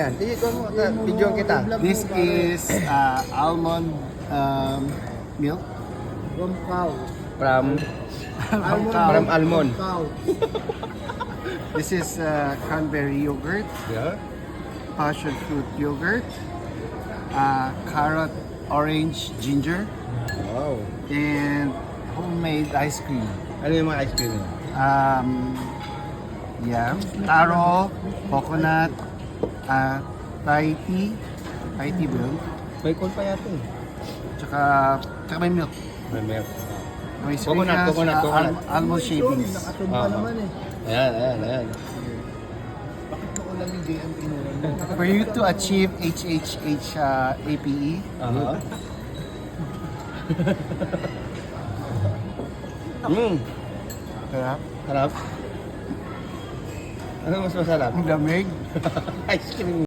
yan? Ito mo, video kita. This is almond milk. From cow. From Almond. almond. Cow. This is cranberry yogurt, Yeah. passion fruit yogurt, carrot, orange, ginger, Wow. and homemade ice cream. Ano yung mga ice cream niya? Taro, coconut, Thai tea ba yun? May cold pa yata eh. Tsaka may milk. May milk. May Coconut, sweetness, coconut. almond shavings. Nakatumba naman eh. Ayan. Bakit ko ulam yung JM inulan? For you to achieve HHH APE, Aha. sarap. Harap. Ano mas masarap? Ang lamig. Ice cream.